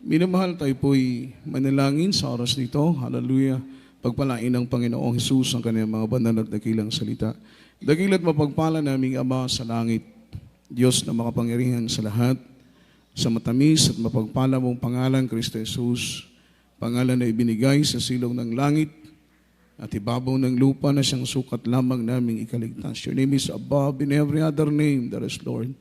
Minamahal, tayo po'y manalangin sa oras nito. Hallelujah. Pagpalain ng Panginoong Hesus ang kanyang mga banal at dakilang salita. Dakilat mapagpala naming Ama sa langit, Diyos na makapangyarihan sa lahat, sa matamis at mapagpala mong pangalan, Kristo Jesus, pangalan na ibinigay sa silong ng langit at ibabaw ng lupa na siyang sukat lamang naming ikaligtas. Your name is above in every other name, there is Lord.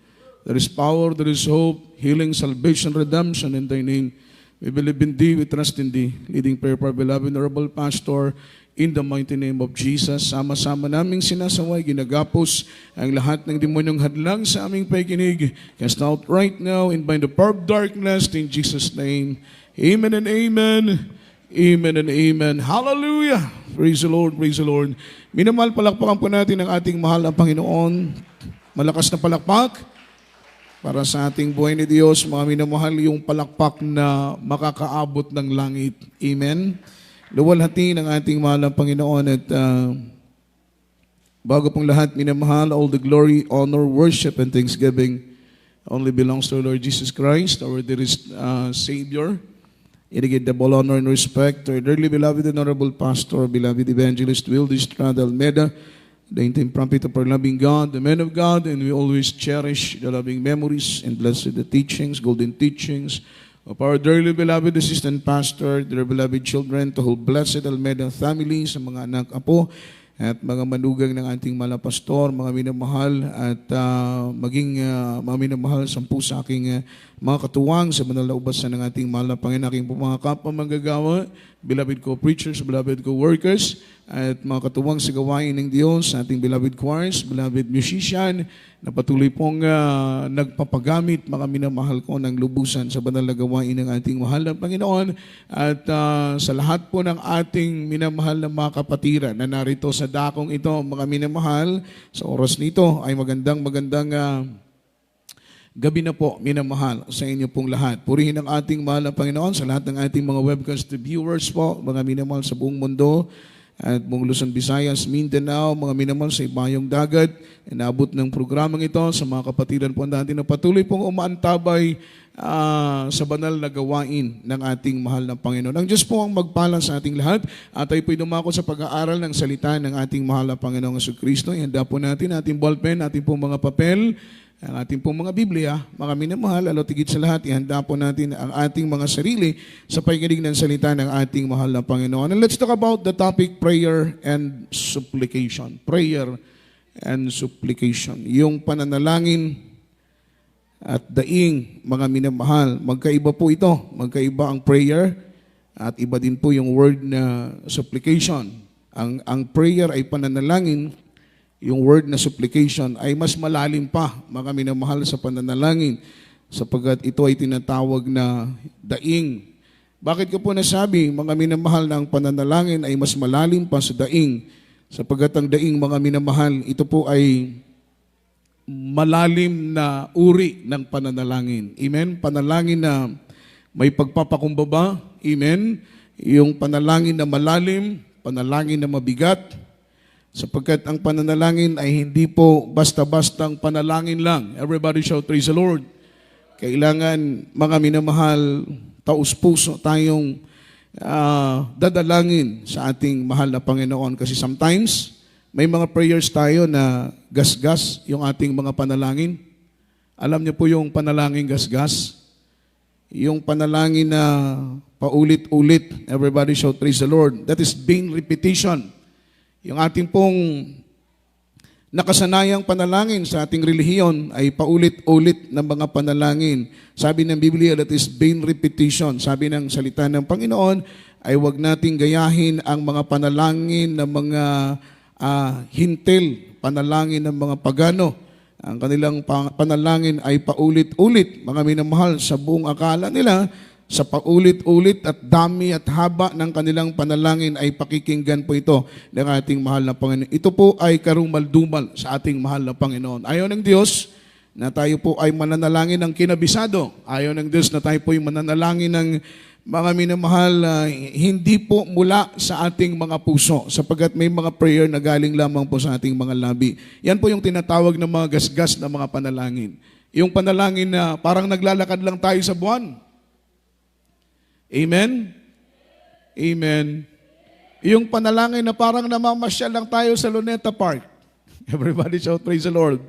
There is power, there is hope, healing, salvation, redemption in Thy name. We believe in Thee, we trust in Thee. Leading prayer for our beloved Honorable Pastor, in the mighty name of Jesus. Sama-sama naming sinasaway, ginagapos ang lahat ng demonyong hadlang sa aming pakikinig. Cast out right now and bind the power of darkness in Jesus' name. Amen and amen. Amen and amen. Hallelujah. Praise the Lord, praise the Lord. Minamahal, palakpakan po natin ang ating mahal na Panginoon. Malakas na palakpak. Para sa ating buhay ni Diyos, mga minamahal, yung palakpak na makakaabot ng langit. Amen. Luwalhati ng ating mahal na Panginoon at bago pong lahat, minamahal, all the glory, honor, worship, and thanksgiving only belongs to our Lord Jesus Christ, our dearest Savior. I give double honor and respect to our dearly beloved and honorable pastor, beloved evangelist Will Estrada Almeida, the intimate prophet of our loving God, the man of God, and we always cherish the loving memories and blessed the teachings, golden teachings of our dearly beloved assistant pastor, their beloved children, to whole blessed Almeida family, sa mga anak, apo, at mga manugang ng ating malapastor, mga minamahal, at maging mga minamahal sampu sa aking mga katuwang sa banal na ubasan ng ating mahal na Panginoon, aking mga kapwa manggagawa, beloved co-preachers, beloved co-workers, at mga katuwang sa gawain ng Diyos, ating beloved choirs, beloved musician, na patuloy pong nagpapagamit, mga minamahal ko, ng lubusan sa banal na gawain ng ating mahal na Panginoon, at sa lahat po ng ating minamahal na mga kapatiran na narito sa dakong ito, mga minamahal, sa oras nito ay magandang gabi na po, minamahal, sa inyo pong lahat. Purihin ang ating mahal na Panginoon sa lahat ng ating mga webcast viewers po, mga minamahal sa buong mundo, at buong Luzon, Visayas, Mindanao, mga minamahal sa ibayong dagat, inabot ng programang ito sa mga kapatiran po natin na patuloy pong umaantabay sa banal na gawain ng ating mahal na Panginoon. Ang Diyos po ang magpala sa ating lahat at tayo po'y dumako sa pag-aaral ng salita ng ating mahal na Panginoong Jesucristo. Ihanda po natin ating ballpen, ating pong mga papel, ang ating pong mga Biblia, mga minamahal, alo tigit sa lahat, ihanda po natin ang ating mga sarili sa pakikinig ng salita ng ating mahal na Panginoon. And let's talk about the topic, prayer and supplication. Prayer and supplication. Yung pananalangin at daing, mga minamahal, magkaiba po ito. Magkaiba ang prayer at iba din po yung word na supplication. Ang prayer ay pananalangin, yung word na supplication ay mas malalim pa, mga minamahal, sa pananalangin, sapagkat ito ay tinatawag na daing. Bakit ko po nasabi, mga minamahal, na ang pananalangin ay mas malalim pa sa daing, sapagkat ang daing, mga minamahal, ito po ay malalim na uri ng pananalangin. Amen? Panalangin na may pagpapakumbaba. Amen? Yung panalangin na malalim, panalangin na mabigat, sapagkat ang pananalangin ay hindi po basta-bastang panalangin lang. Everybody shout, praise the Lord. Kailangan, mga minamahal, taus-puso tayong dadalangin sa ating mahal na Panginoon. Kasi sometimes, may mga prayers tayo na gasgas yung ating mga panalangin. Alam niyo po yung panalangin gasgas? Yung panalangin na paulit-ulit. Everybody shout, praise the Lord. That is vain repetition. Yung ating pong nakasanayang panalangin sa ating relihiyon ay paulit-ulit na mga panalangin. Sabi ng Biblia, that is vain repetition. Sabi ng salita ng Panginoon ay huwag nating gayahin ang mga panalangin ng mga hintil, panalangin ng mga pagano. Ang kanilang panalangin ay paulit-ulit, mga minamahal, sa buong akala nila, sa paulit-ulit at dami at haba ng kanilang panalangin ay pakikinggan po ito ng ating mahal na Panginoon. Ito po ay karumal-dumal sa ating mahal na Panginoon. Ayaw ng Diyos na tayo po ay mananalangin ng kinabisado. Ayaw ng Diyos na tayo po ay mananalangin ng mga minamahal, hindi po mula sa ating mga puso, sapagkat may mga prayer na galing lamang po sa ating mga labi. Yan po yung tinatawag ng mga gasgas na mga panalangin. Yung panalangin na parang naglalakad lang tayo sa buwan. Amen? Amen. Yung panalangin na parang namamasyal lang tayo sa Luneta Park. Everybody shout, praise the Lord.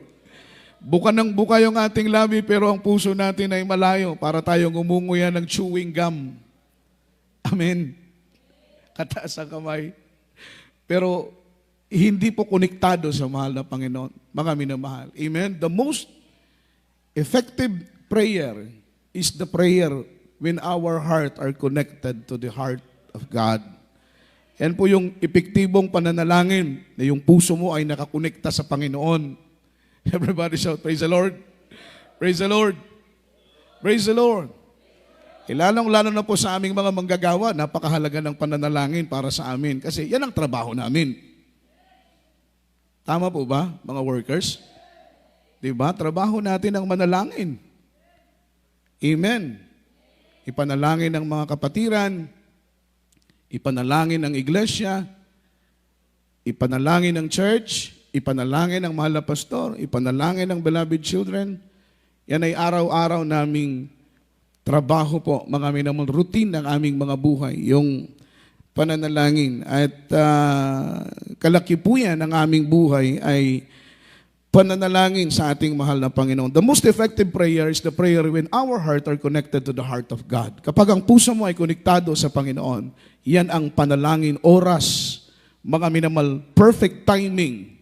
Buka ng buka yung ating labi pero ang puso natin ay malayo para tayong umunguya ng chewing gum. Amen. Kataas ang kamay. Pero hindi po konektado sa mahal na Panginoon. Mga minamahal. Amen. The most effective prayer is the prayer when our heart are connected to the heart of God. Yan po yung epektibong pananalangin na yung puso mo ay nakakonekta sa Panginoon. Everybody shout, praise the Lord. Praise the Lord. Praise the Lord. Lalong-lalo na po sa aming mga manggagawa, napakahalaga ng pananalangin para sa amin. Kasi yan ang trabaho namin. Tama po ba, mga workers? Diba? Trabaho natin ang manalangin. Amen. Ipanalangin ng mga kapatiran, ipanalangin ng iglesia, ipanalangin ng church, ipanalangin ng mahal na pastor, ipanalangin ng beloved children. Yan ay araw-araw naming trabaho po, mga minamahal, routine ng aming mga buhay, yung pananalangin. At kalaki po yan ng aming buhay ay pananalangin sa ating mahal na Panginoon. The most effective prayer is the prayer when our heart are connected to the heart of God. Kapag ang puso mo ay konektado sa Panginoon, yan ang panalangin, oras, mga minamahal, perfect timing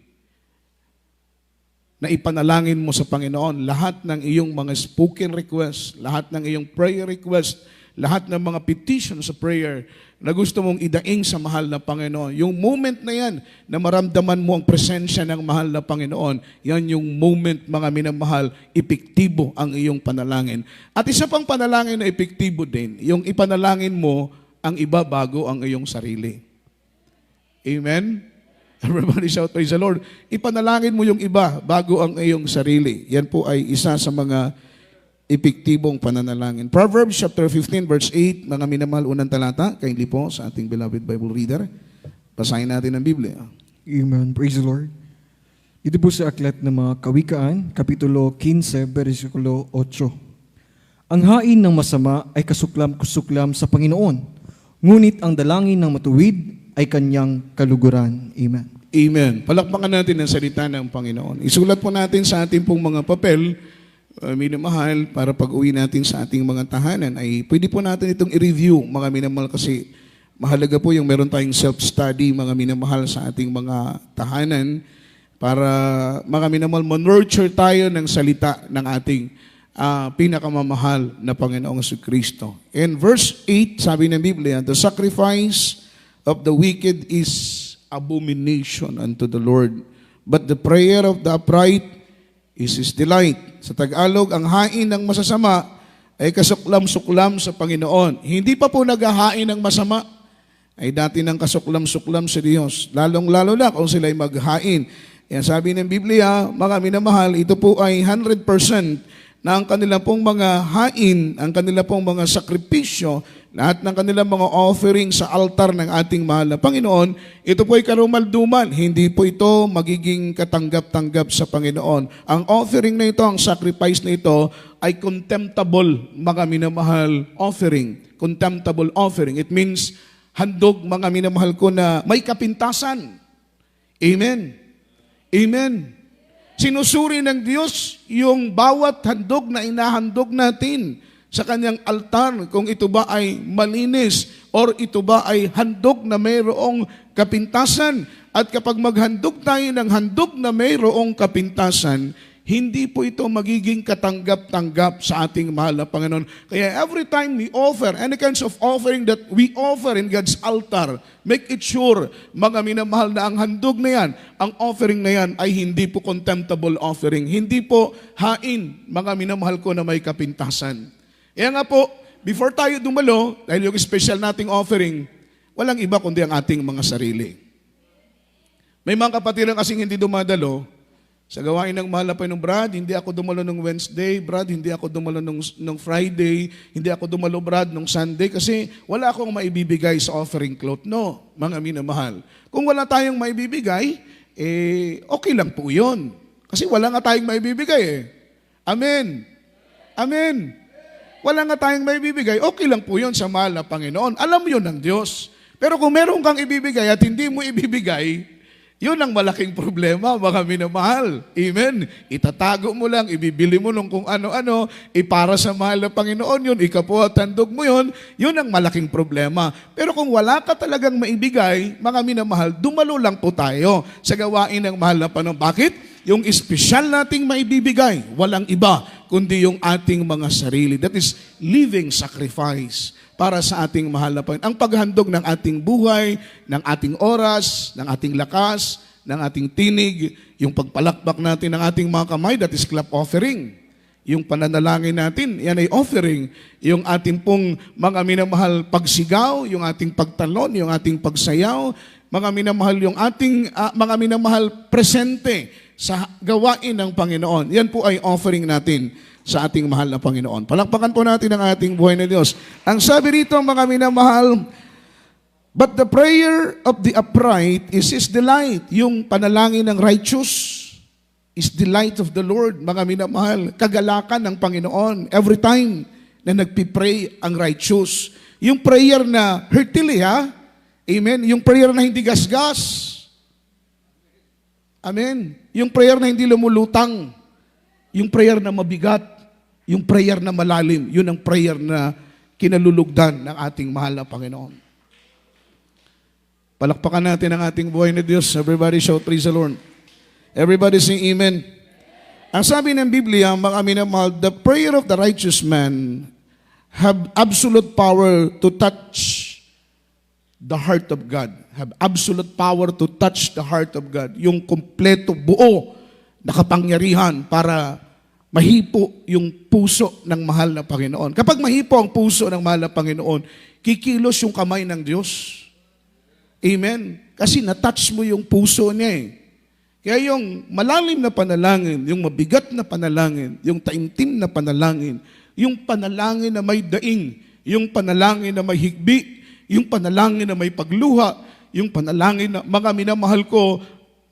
na ipanalangin mo sa Panginoon. Lahat ng iyong mga spoken request, lahat ng iyong prayer request, lahat ng mga petitions sa prayer na gusto mong idaing sa mahal na Panginoon. Yung moment na yan na maramdaman mo ang presensya ng mahal na Panginoon, yan yung moment, mga minamahal, epektibo ang iyong panalangin. At isa pang panalangin na epektibo din, yung ipanalangin mo ang iba bago ang iyong sarili. Amen? Everybody shout, praise the Lord. Ipanalangin mo yung iba bago ang iyong sarili. Yan po ay isa sa mga epektibong pananalangin. Proverbs chapter 15 verse 8, mga minamahal, unang talata, kindly po sa ating beloved Bible reader. Basahin natin ang Biblia. Amen. Praise the Lord. Dito po sa aklat ng mga Kawikaan, Kapitulo 15, versikulo 8. Ang hain ng masama ay kasuklam-kusuklam sa Panginoon, ngunit ang dalangin ng matuwid ay kanyang kaluguran. Amen. Amen. Palakpakan natin ang salita ng Panginoon. Isulat po natin sa ating pong mga papel, minamahal, para pag-uwi natin sa ating mga tahanan, ay pwede po natin itong i-review, mga minamahal, kasi mahalaga po yung meron tayong self-study, mga minamahal, sa ating mga tahanan, para mga minamahal, ma-nurture tayo ng salita ng ating pinakamamahal na Panginoong Kristo. In verse 8, sabi ng Biblia, the sacrifice of the wicked is abomination unto the Lord, but the prayer of the upright is His delight. Sa Tagalog, ang hain ng masasama ay kasuklam-suklam sa Panginoon. Hindi pa po naghahain ng masama, ay dati ng kasuklam-suklam sa Diyos. Lalong-lalo na kung sila ay maghain. Yan sabi ng Biblia, mga minamahal, ito po ay 100% na ang kanila pong mga hain, ang kanila pong mga sakripisyo, lahat ng kanilang mga offering sa altar ng ating mahal na Panginoon, ito po ay karumalduman. Hindi po ito magiging katanggap-tanggap sa Panginoon. Ang offering na ito, ang sacrifice na ito, ay contemptible, mga minamahal, offering. Contemptible offering. It means, handog, mga minamahal ko, na may kapintasan. Amen. Amen. Sinusuri ng Diyos yung bawat handog na inahandog natin sa kanyang altar, kung ito ba ay malinis or ito ba ay handog na mayroong kapintasan. At kapag maghandog tayo ng handog na mayroong kapintasan, hindi po ito magiging katanggap-tanggap sa ating mahal na Panginoon. Kaya every time we offer any kinds of offering that we offer in God's altar, make it sure, mga minamahal, na ang handog na yan, ang offering na yan ay hindi po contemptible offering. Hindi po hain, mga minamahal ko, na may kapintasan. Kaya nga po, before tayo dumalo, dahil yung special nating offering, walang iba kundi ang ating mga sarili. May mga kapatiran kasing hindi dumadalo, sa gawain ng mahal na Panginoon, Brad, hindi ako dumalo nung Wednesday, Brad, hindi ako dumalo nung Friday, hindi ako dumalo, Brad, nung Sunday, kasi wala akong maibibigay sa offering cloth. No, mga minamahal. Kung wala tayong maibibigay, okay lang po yun. Kasi wala nga tayong maibibigay eh. Amen. Amen. wala nga tayong may bibigay, okay lang po yun sa mahal na Panginoon. Alam yun ng Diyos. Pero kung meron kang ibibigay at hindi mo ibibigay, yun ang malaking problema, mga minamahal. Amen? Itatago mo lang, ibibili mo lang kung ano-ano, para sa mahal na Panginoon yun, ikapo at handog mo yun, yun ang malaking problema. Pero kung wala ka talagang maibigay, mga minamahal, dumalo lang po tayo sa gawain ng mahal na Panginoon. Bakit? Yung espesyal nating maibibigay, walang iba, kundi yung ating mga sarili. That is living sacrifice para sa ating mahal na Panginoon. Ang paghandog ng ating buhay, ng ating oras, ng ating lakas, ng ating tinig, yung pagpalakpak natin ng ating mga kamay, that is clap offering. Yung pananalangin natin, yan ay offering. Yung ating pong mga minamahal pagsigaw, yung ating pagtalon, yung ating pagsayaw, mga minamahal yung ating mga minamahal presente sa gawain ng Panginoon. Yan po ay offering natin sa ating mahal na Panginoon. Palakpakan po natin ang ating buhay na Diyos. Ang sabi rito, mga minamahal, but the prayer of the upright is His delight. Yung panalangin ng righteous is delight of the Lord, mga minamahal. Kagalakan ng Panginoon every time na nagpipray ang righteous. Yung prayer na heartily, ha? Amen? Yung prayer na hindi gasgas. Amen? Yung prayer na hindi lumulutang. Yung prayer na mabigat, yung prayer na malalim, yun ang prayer na kinalulugdan ng ating mahal na Panginoon. Palakpakan natin ang ating buhay na Diyos. Everybody shout, praise the Lord. Everybody sing amen. Ang sabi ng Biblia, mga minamahal, the prayer of the righteous man have absolute power to touch the heart of God. Have absolute power to touch the heart of God. Yung kompleto, buo, nakapangyarihan para mahipo yung puso ng mahal na Panginoon. Kapag mahipo ang puso ng mahal na Panginoon, kikilos yung kamay ng Diyos. Amen? Kasi na-touch mo yung puso niya eh. Kaya yung malalim na panalangin, yung mabigat na panalangin, yung taimtim na panalangin, yung panalangin na may daing, yung panalangin na may higbi, yung panalangin na may pagluha, yung panalangin na mga minamahal ko,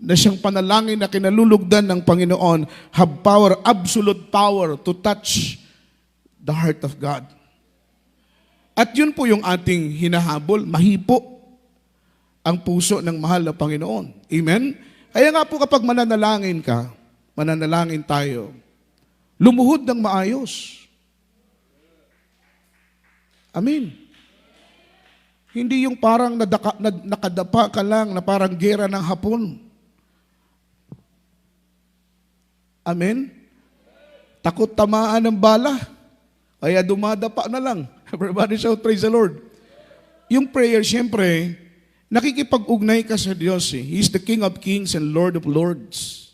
na siyang panalangin na kinalulugdan ng Panginoon, have power, absolute power to touch the heart of God. At yun po yung ating hinahabol, mahipo ang puso ng mahal na Panginoon. Amen? Kaya nga po kapag mananalangin ka, mananalangin tayo, lumuhod ng maayos. Amen. Hindi yung parang nakadapa ka lang na parang gera ng hapon. Amen? Takot tamaan ng bala. Kaya dumadapa na lang. Everybody shout, praise the Lord. Yung prayer, siyempre, nakikipag-ugnay ka sa Diyos. Eh. He's the King of Kings and Lord of Lords.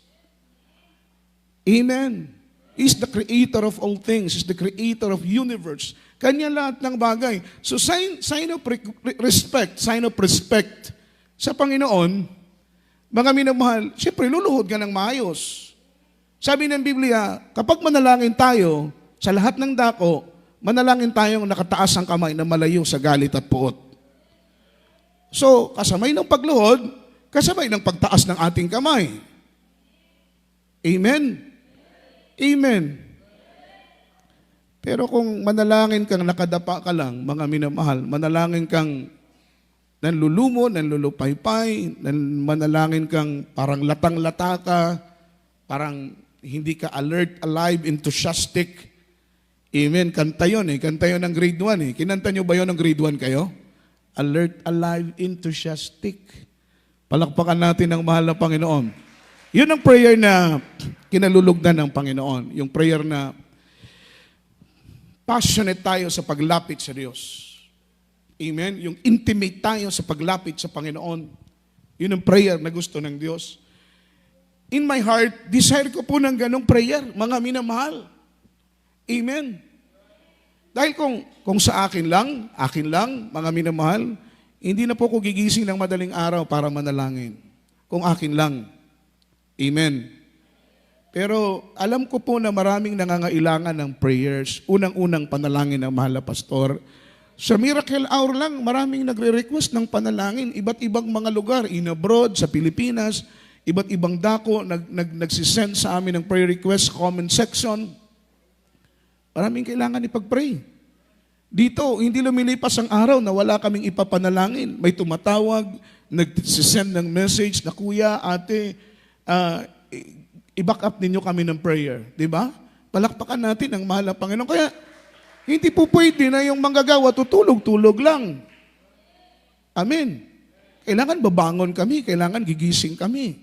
Amen. He's the creator of all things. He's the creator of universe. Kanya lahat ng bagay. So sign of respect sa Panginoon, mga minamahal, siyempre luluhod ka ng maayos. Sabi ng Biblia, kapag manalangin tayo, sa lahat ng dako, manalangin tayong nakataas ang kamay na malayo sa galit at puot. So, kasabay ng pagluhod, kasabay ng pagtaas ng ating kamay. Amen? Amen. Pero kung manalangin kang nakadapa ka lang, mga minamahal, manalangin kang nanlulumo, nanlulupaypay, manalangin kang parang latang-lata ka, parang hindi ka alert, alive, enthusiastic. Amen. Kanta yun eh. Kanta yun ng grade 1 eh. Kinanta nyo ba yun ng grade 1 kayo? Alert, alive, enthusiastic. Palakpakan natin ang mahal na Panginoon. Yun ang prayer na kinalulugdan ng Panginoon. Yung prayer na passionate tayo sa paglapit sa Diyos. Amen? Yung intimate tayo sa paglapit sa Panginoon. Yun ang prayer na gusto ng Diyos. In my heart, desire ko po ng ganong prayer, mga minamahal. Amen. Dahil kung sa akin lang, mga minamahal, hindi na po ko gigising ng madaling araw para manalangin. Kung akin lang. Amen. Pero alam ko po na maraming nangangailangan ng prayers. Unang-unang panalangin ng mahal na pastor. Sa Miracle Hour lang, maraming nagre-request ng panalangin. Iba't ibang mga lugar, in abroad, sa Pilipinas, iba't ibang dako, nagsisend sa amin ng prayer request, comment section. Maraming kailangan ipag-pray. Dito, hindi lumilipas ang araw na wala kaming ipapanalangin. May tumatawag, nag-send ng message na, Kuya, ate, i-back up ninyo kami ng prayer. Di ba? Palakpakan natin ang mahal na Panginoon. Kaya, hindi po pwede na yung manggagawa tutulog-tulog lang. Amen. Kailangan babangon kami, kailangan gigising kami.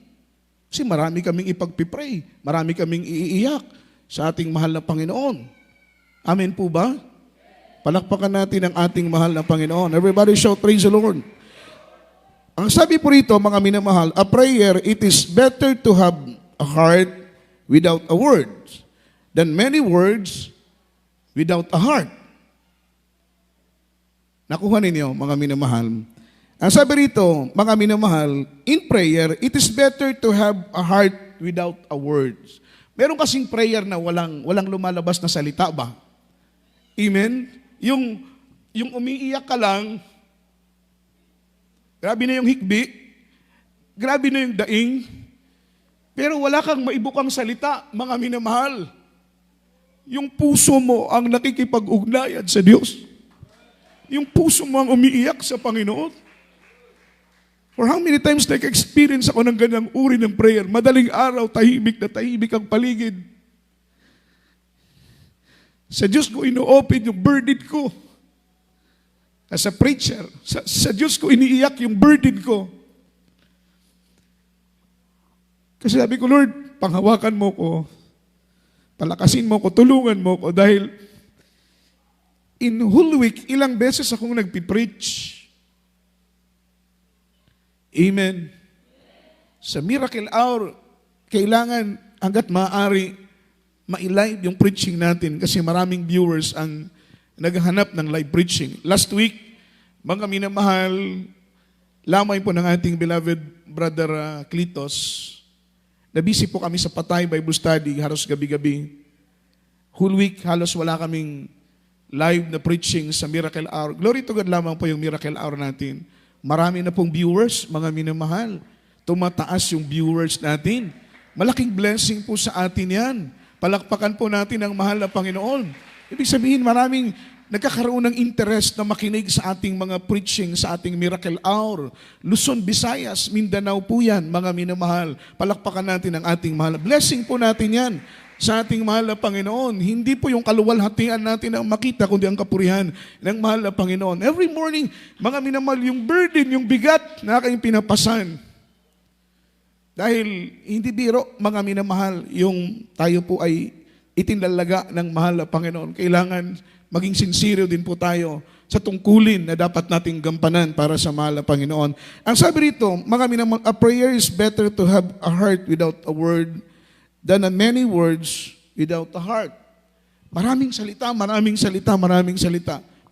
Kasi marami kaming ipagpipray, marami kaming iiyak sa ating mahal na Panginoon. Amen po ba? Palakpakan natin ang ating mahal na Panginoon. Everybody shout, praise the Lord. Ang sabi po rito, mga minamahal, a prayer, it is better to have a heart without a word than many words without a heart. Nakuha ninyo, mga minamahal. Ang sabi rito, mga minamahal, in prayer, it is better to have a heart without a word. Meron kasing prayer na walang lumalabas na salita ba? Amen? Yung umiiyak ka lang, grabe na yung hikbi, grabe na yung daing, pero wala kang maibukang salita, mga minamahal. Yung puso mo ang nakikipag-ugnayan sa Diyos. Yung puso mo ang umiiyak sa Panginoon. For how many times nag-experience ako ng ganyang uri ng prayer? Madaling araw, tahimik na tahimik ang paligid. Sa Diyos ko ino-open yung burden ko. As a preacher, sa Diyos ko iniiyak yung burden ko. Kasi sabi ko, Lord, panghawakan mo ko, palakasin mo ko, tulungan mo ko, dahil in whole week, ilang beses akong nagpipreach. Amen. Sa miracle hour, kailangan hanggat maaari ma-live yung preaching natin kasi maraming viewers ang naghahanap ng live preaching. Last week, mga minamahal, lamay po ng ating beloved brother Clitos, nabisi po kami sa Patay Bible Study halos gabi-gabi. Whole week, halos wala kaming live na preaching sa miracle hour. Glory to God lamang po yung miracle hour natin. Marami na pong viewers, mga minamahal. Tumataas yung viewers natin. Malaking blessing po sa atin yan. Palakpakan po natin ang mahal na Panginoon. Ibig sabihin, maraming nagkakaroon ng interest na makinig sa ating mga preaching, sa ating miracle hour. Luzon, Visayas, Mindanao po yan, mga minamahal. Palakpakan natin ang ating mahal. Blessing po natin yan sa ating mahal na Panginoon. Hindi po yung kaluwalhatian natin ang makita, kundi ang kapurihan ng mahal na Panginoon. Every morning, mga minamahal, yung burden, yung bigat na aking pinapasan. Dahil hindi biro, mga minamahal, yung tayo po ay itinalaga ng mahal na Panginoon. Kailangan maging sincere din po tayo sa tungkulin na dapat nating gampanan para sa mahal na Panginoon. Ang sabi rito, mga minamahal, a prayer is better to have a heart without a word than a many words without a heart. Maraming salita,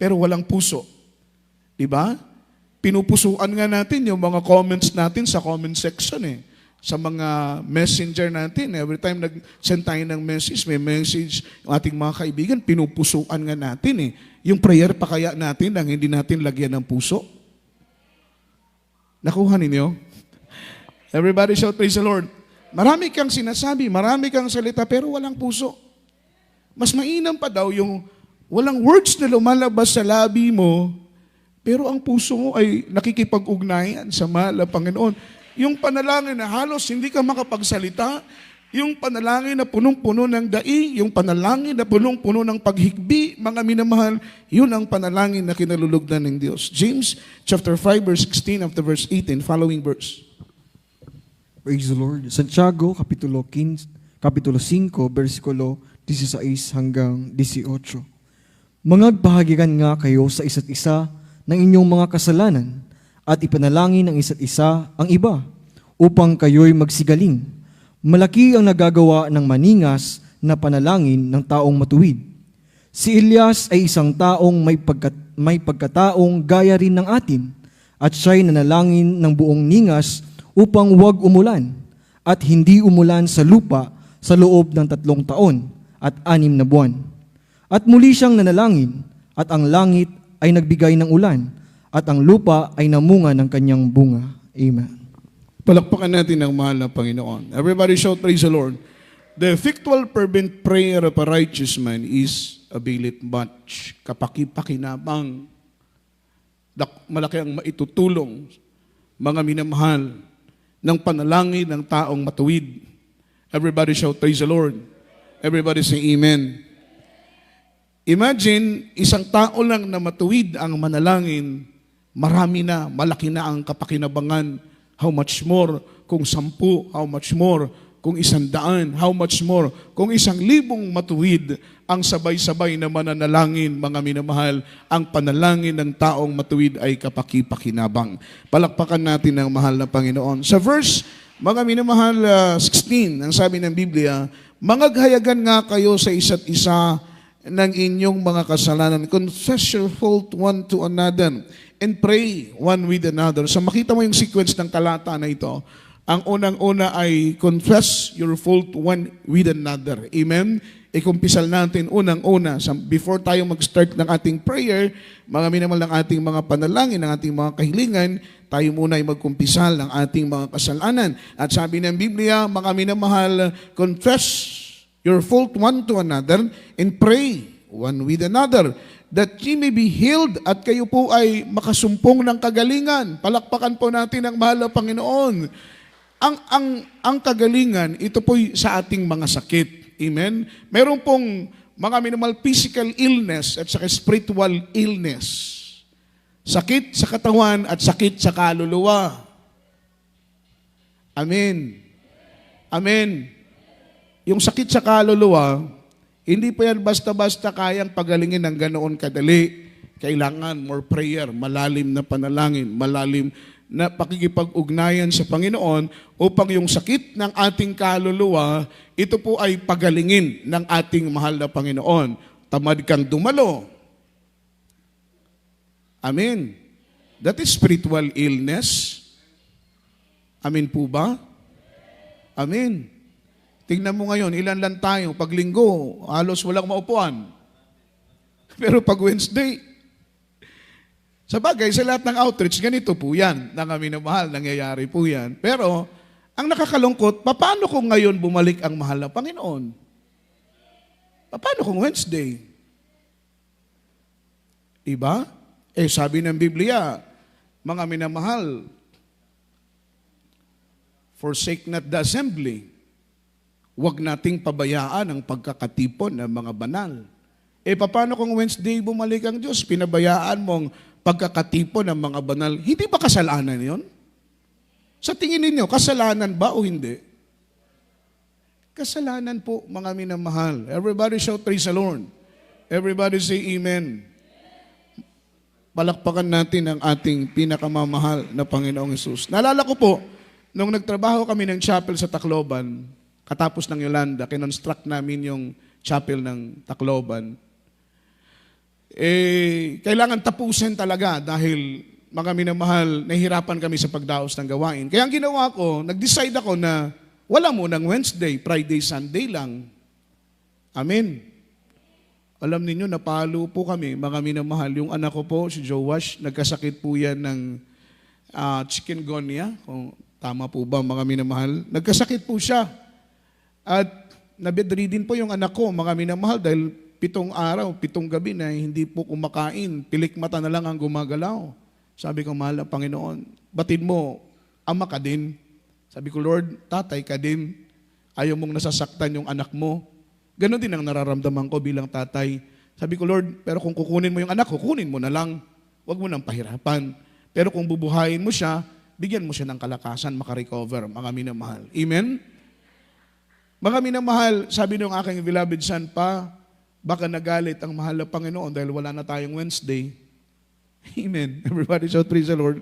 pero walang puso. Diba? Pinupusuan nga natin yung mga comments natin sa comment section sa mga messenger natin. Every time nag-send tayo ng message, may message yung ating mga kaibigan, pinupusuan nga natin Yung prayer pa kaya natin ang hindi natin lagyan ng puso? Nakuha ninyo? Everybody shout, praise the Lord. Marami kang sinasabi, marami kang salita, pero walang puso. Mas mainam pa daw yung walang words na lumalabas sa labi mo, pero ang puso mo ay nakikipag-ugnayan sa mahal na Panginoon. Yung panalangin na halos hindi ka makapagsalita, yung panalangin na punong-puno ng daing, yung panalangin na punong-puno ng paghikbi, mga minamahal, yun ang panalangin na kinalulugdan ng Diyos. James chapter 5 verse 16 up to verse 18, following verse. Praise the Lord. Santiago, Kapitulo 5, versikulo 16 hanggang 18. Mangagbahagigan nga kayo sa isa't isa ng inyong mga kasalanan at ipanalangin ng isa't isa ang iba upang kayo'y magsigaling. Malaki ang nagagawa ng maningas na panalangin ng taong matuwid. Si Elias ay isang taong may pagkataong gaya rin ng atin at siya'y nanalangin ng buong ningas upang huwag umulan at hindi umulan sa lupa sa loob ng 3 taon at 6 na buwan. At muli siyang nanalangin at ang langit ay nagbigay ng ulan at ang lupa ay namunga ng kanyang bunga. Amen. Palakpakan natin ang mahal na Panginoon. Everybody shout, praise the Lord. The effectual fervent prayer of a righteous man is availeth much. Kapaki-pakinabang. Malaki ang maitutulong, mga minamahal, ng panalangin ng taong matuwid. Everybody shout, praise the Lord. Everybody say amen. Imagine, isang tao lang na matuwid ang manalangin, marami na, malaki na ang kapakinabangan. How much more kung 10, how much more kung 100, how much more kung 1,000 matuwid ang sabay-sabay na mananalangin, mga minamahal, ang panalangin ng taong matuwid ay kapaki-pakinabang. Palakpakan natin ang mahal na Panginoon. Sa verse, mga minamahal, 16, ang sabi ng Biblia, mangaghayagan nga kayo sa isa't isa ng inyong mga kasalanan. Confess your fault one to another and pray one with another. So makita mo yung sequence ng talata na ito. Ang unang-una ay confess your fault one with another. Amen? Ikumpisal natin unang-una. Before tayo mag-start ng ating prayer, mga minamahal ng ating mga panalangin, ng ating mga kahilingan, tayo muna ay magkumpisal ng ating mga kasalanan. At sabi ng Biblia, mga minamahal, confess your fault one to another and pray one with another that ye may be healed at kayo po ay makasumpong ng kagalingan. Palakpakan po natin ang mahal na Panginoon. Ang kagalingan, ito po'y sa ating mga sakit. Amen? Meron pong mga minimal physical illness at saka spiritual illness. Sakit sa katawan at sakit sa kaluluwa. Amen. Amen. Yung sakit sa kaluluwa, hindi pa yan basta-basta kayang pagalingin ng ganoon kadali. Kailangan more prayer, malalim na panalangin, malalim na pakikipag-ugnayan sa Panginoon upang yung sakit ng ating kaluluwa, ito po ay pagalingin ng ating mahal na Panginoon. Tamad kang dumalo. Amen. That is spiritual illness. Amen po ba? Amen. Tingnan mo ngayon, ilan lang tayo. Pag linggo, halos walang maupuan. Pero pag Wednesday, sa bagay, sa lahat ng outreach, ganito po yan. Na kami na mahal, nangyayari po yan. Pero, ang nakakalungkot, paano kung ngayon bumalik ang mahal na Panginoon? Paano kung Wednesday? Iba? Sabi ng Biblia, mga minamahal, forsake not the assembly. Huwag nating pabayaan ang pagkakatipon ng mga banal. Paano kung Wednesday bumalik ang Diyos? Pinabayaan mong pagkakatipon ng mga banal. Hindi ba kasalanan yon? Sa tingin ninyo, kasalanan ba o hindi? Kasalanan po, mga minamahal. Everybody shout, praise the Lord. Everybody say amen. Palakpakan natin ang ating pinakamamahal na Panginoong Hesus. Naalala ko po, nung nagtrabaho kami ng chapel sa Tacloban, katapos ng Yolanda, kinonstruct namin yung chapel ng Tacloban. Kailangan tapusin talaga dahil mga minamahal, nahihirapan kami sa pagdaos ng gawain. Kaya ang ginawa ko, nag-decide ako na wala munang Wednesday, Friday, Sunday lang. Amen. Alam ninyo, napalo po kami, mga minamahal. Yung anak ko po, si Joash, nagkasakit po yan ng chikungunya. Kung tama po ba, mga minamahal? Nagkasakit po siya. At nabedridden po yung anak ko, mga minamahal, dahil 7 araw, 7 gabi na hindi po kumakain. Pilik mata na lang ang gumagalaw. Sabi ko, mahal na Panginoon, batid mo, ama ka din. Sabi ko, Lord, tatay ka din. Ayaw mong nasasaktan yung anak mo. Ganon din ang nararamdaman ko bilang tatay. Sabi ko, Lord, pero kung kukunin mo yung anak ko, kunin mo na lang. Huwag mo nang pahirapan. Pero kung bubuhayin mo siya, bigyan mo siya ng kalakasan, makarecover, mga minamahal. Amen? Mga minamahal, sabi ng aking beloved son pa, baka nagalit ang mahal na Panginoon dahil wala na tayong Wednesday. Amen. Everybody shout, praise the Lord.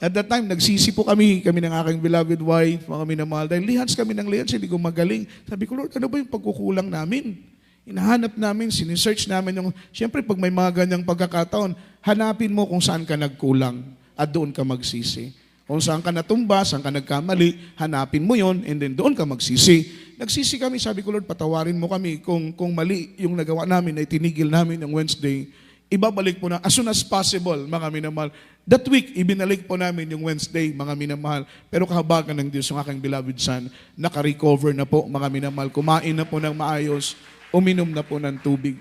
At that time, nagsisi po kami ng aking beloved wife, mga minamahal, dahil lihans kami ng lihans, hindi ko magaling. Sabi ko, Lord, ano ba yung pagkukulang namin? Hinahanap namin, sinisearch namin yung, siyempre pag may mga ganyang pagkakataon, hanapin mo kung saan ka nagkulang at doon ka magsisi. Kung saan ka natumba, saan ka nagkamali, hanapin mo yon and then doon ka magsisi. Nagsisi kami, sabi ko, Lord, patawarin mo kami kung mali yung nagawa namin, na itinigil namin ng Wednesday. ibabalik po na as soon as possible, mga minamahal. That week, ibinalik po namin yung Wednesday, mga minamahal. Pero kahabagan ng Diyos, yung aking beloved son, naka-recover na po, mga minamahal. Kumain na po ng maayos, uminom na po ng tubig.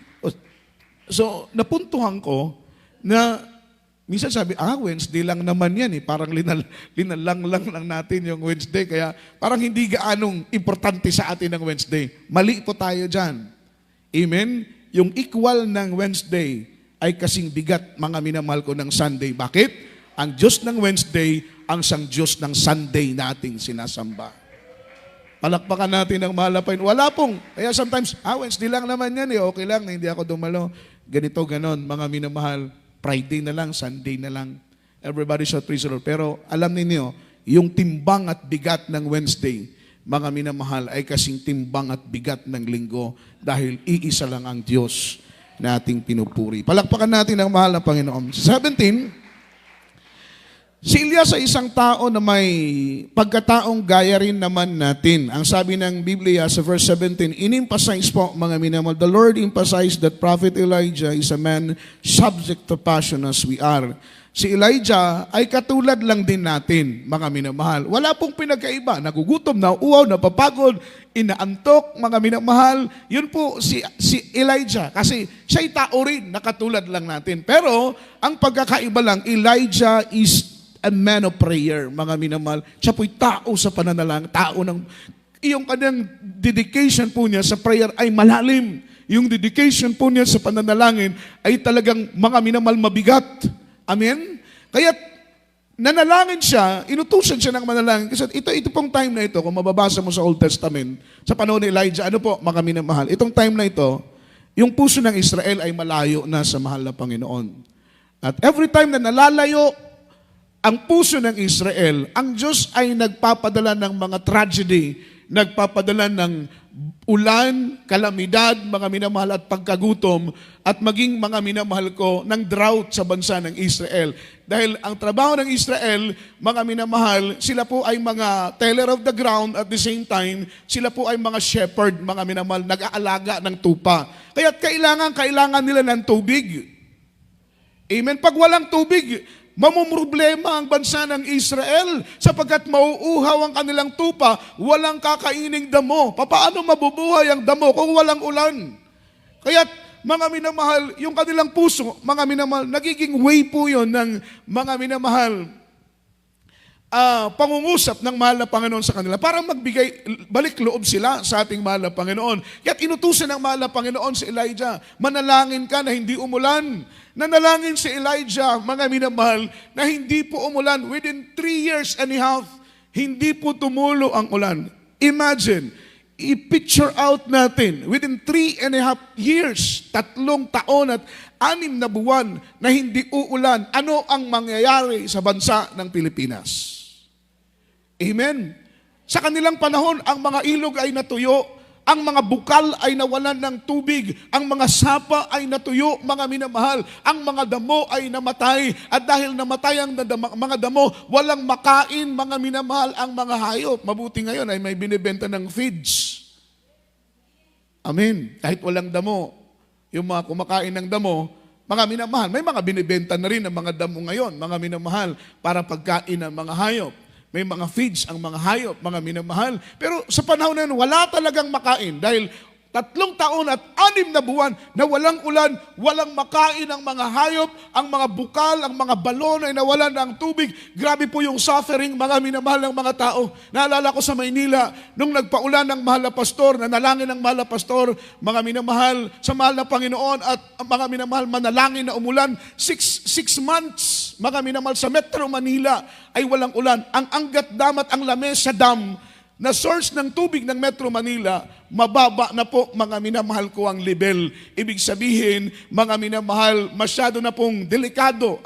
So, napuntuhan ko na minsan sabi, Wednesday lang naman yan eh. Parang linalang lang natin yung Wednesday. Kaya parang hindi gaanong importante sa atin ang Wednesday. Mali po tayo dyan. Amen? Yung equal ng Wednesday ay kasing bigat, mga minamahal ko, ng Sunday. Bakit? Ang Diyos ng Wednesday, ang sang Diyos ng Sunday nating sinasamba. Palakpakan natin ang mahalapain. Wala pong. Kaya sometimes, Wednesday lang naman yan eh. Okay lang, hindi ako dumalo. Ganito, ganon, mga minamahal. Friday na lang, Sunday na lang. Everybody shout praise the Lord. Pero alam ninyo, yung timbang at bigat ng Wednesday, mga minamahal, ay kasing timbang at bigat ng linggo dahil iisa lang ang Diyos na ating pinupuri. Palakpakan natin ang mahal na Panginoon. 17, si Elias ay isang tao na may pagkataong gaya rin naman natin. Ang sabi ng Biblia sa verse 17, in-emphasize po, mga minamahal, the Lord emphasized that Prophet Elijah is a man subject to passion as we are. Si Elijah ay katulad lang din natin, mga minamahal. Wala pong pinagkaiba. Nagugutom, nauuaw, napapagod, inaantok, mga minamahal. Yun po si Elijah. Kasi siya'y tao rin, nakatulad lang natin. Pero, ang pagkakaiba lang, Elijah is a man of prayer, mga minamahal. Siya po'y tao sa pananalang, tao ng... Yung kanyang dedication po niya sa prayer ay malalim. Yung dedication po niya sa pananalangin ay talagang, mga minamahal, mabigat. Amen? Kaya nanalangin siya, inutusan siya ng manalangin. Kasi ito pong time na ito, kung mababasa mo sa Old Testament, sa panahon ni Elijah, ano po, mga minamahal, itong time na ito, yung puso ng Israel ay malayo na sa mahal na Panginoon. At every time na nalalayo ang puso ng Israel, ang Diyos ay nagpapadala ng mga tragedy, nagpapadala ng ulan, kalamidad, mga minamahal, at pagkagutom, at maging, mga minamahal ko, ng drought sa bansa ng Israel. Dahil ang trabaho ng Israel, mga minamahal, sila po ay mga teller of the ground, at the same time, sila po ay mga shepherd, mga minamahal, nag-aalaga ng tupa. Kaya kailangan nila ng tubig. Amen? Pag walang tubig, mamumroblema ang bansa ng Israel sapagkat mauuhaw ang kanilang tupa, walang kakaining damo. Paano mabubuhay ang damo kung walang ulan? Kaya, mga minamahal, yung kanilang puso, mga minamahal, nagiging way po yun ng mga minamahal, pangungusap ng mahal na Panginoon sa kanila para magbigay, balik loob sila sa ating mahal na Panginoon. Kaya't inutusan ng mahal na Panginoon si Elijah, manalangin ka na hindi umulan. Nanalangin si Elijah, mga minamahal, na hindi po umulan. Within 3 years and a half, hindi po tumulo ang ulan. Imagine, i-picture out natin, within 3.5 years, 3 taon at 6 na buwan na hindi uulan, ano ang mangyayari sa bansa ng Pilipinas? Amen? Sa kanilang panahon, ang mga ilog ay natuyo, ang mga bukal ay nawalan ng tubig, ang mga sapa ay natuyo, mga minamahal, ang mga damo ay namatay, at dahil namatay ang mga damo, walang makain, mga minamahal, ang mga hayop. Mabuti ngayon ay may binibenta ng feeds. Amen. Kahit walang damo, yung mga kumakain ng damo, mga minamahal, may mga binibenta na rin ng mga damo ngayon, mga minamahal, para pagkain ng mga hayop. May mga feeds ang mga hayop, mga minamahal. Pero sa panahon na yun, wala talagang makain dahil 3 taon at 6 na buwan na walang ulan, walang makain ang mga hayop, ang mga bukal, ang mga balon ay nawalan ng tubig. Grabe po yung suffering, mga minamahal ng mga tao. Naalala ko sa Maynila, nung nagpaulan ng mahal na pastor, nanalangin ng mahal na pastor, mga minamahal, sa mahal na Panginoon at mga minamahal, manalangin na umulan. 6 months, mga minamahal, sa Metro Manila ay walang ulan. Ang Angat Dam at ang Lamesa Dam, na source ng tubig ng Metro Manila, mababa na po, mga minamahal ko, ang level. Ibig sabihin, mga minamahal, masyado na pong delikado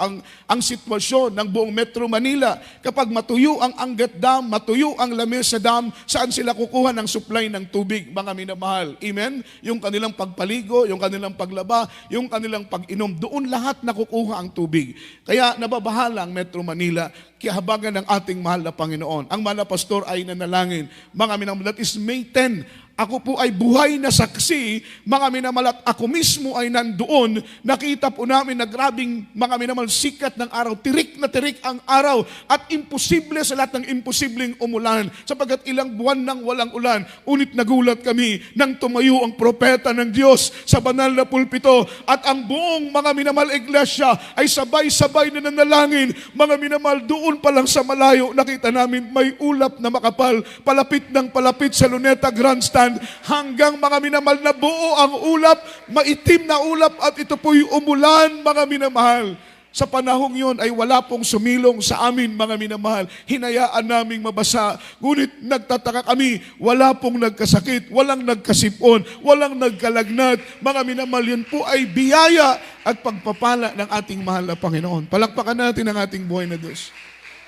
ang sitwasyon ng buong Metro Manila. Kapag matuyo ang Angat Dam, matuyo ang Lamesa Dam, saan sila kukuha ng supply ng tubig, mga minamahal? Amen? Yung kanilang pagpaligo, yung kanilang paglaba, yung kanilang pag-inom, doon lahat nakukuha ang tubig. Kaya nababahala ang Metro Manila, kihabagan ng ating mahal na Panginoon. Ang mahal na pastor ay nanalangin, mga minamahal, that is May 10, Ako po ay buhay na saksi, mga minamahal, at ako mismo ay nandoon. Nakita po namin na grabing, mga minamahal, sikat ng araw. Tirik na tirik ang araw. At imposible sa lahat ng imposibleng umulan. Sapagkat ilang buwan nang walang ulan. Unit nagulat kami nang tumayo ang propeta ng Diyos sa banal na pulpito. At ang buong mga minamahal iglesia ay sabay-sabay na nanalangin. Mga minamahal, doon pa lang sa malayo, nakita namin may ulap na makapal. Palapit ng palapit sa Luneta Grandstand. Hanggang mga minamahal na buo ang ulap, maitim na ulap, at ito po'y umulan, mga minamahal. Sa panahong yon ay wala pong sumilong sa amin, mga minamahal. Hinayaan naming mabasa. Ngunit nagtataka kami, wala pong nagkasakit, walang nagkasipon, walang nagkalagnat. Mga minamahal, yun po ay biyaya at pagpapala ng ating mahal na Panginoon. Palakpakan natin ang ating buhay na Diyos.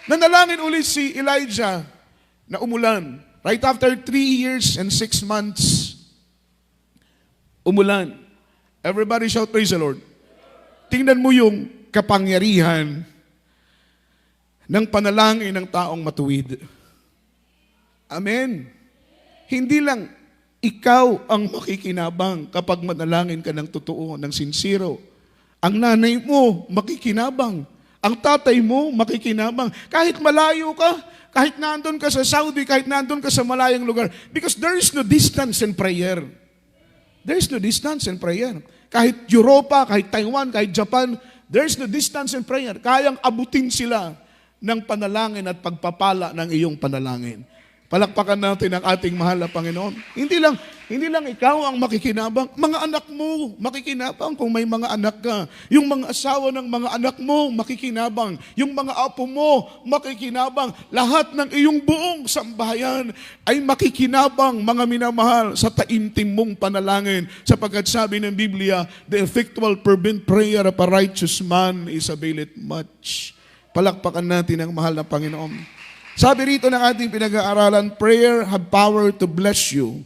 Nanalangin ulit si Elijah na umulan. Right after 3 years and 6 months, umulan. Everybody shout, praise the Lord. Tingnan mo yung kapangyarihan ng panalangin ng taong matuwid. Amen. Hindi lang ikaw ang makikinabang kapag manalangin ka ng totoo, ng sincero. Ang nanay mo makikinabang. Ang tatay mo makikinabang. Kahit malayo ka, kahit nandun ka sa Saudi, kahit nandun ka sa malayang lugar. Because there is no distance in prayer. There is no distance in prayer. Kahit Europa, kahit Taiwan, kahit Japan, there is no distance in prayer. Kayang abutin sila ng panalangin at pagpapala ng iyong panalangin. Palakpakan natin ang ating mahal na Panginoon. Hindi lang ikaw ang makikinabang. Mga anak mo, makikinabang kung may mga anak ka. Yung mga asawa ng mga anak mo, makikinabang. Yung mga apo mo, makikinabang. Lahat ng iyong buong sambahayan ay makikinabang, mga minamahal, sa taimtim mong panalangin. Sapagkat sabi ng Biblia, the effectual fervent prayer of a righteous man is availeth much. Palakpakan natin ang mahal na Panginoon. Sabi rito ng ating pinag-aaralan, prayer have power to bless you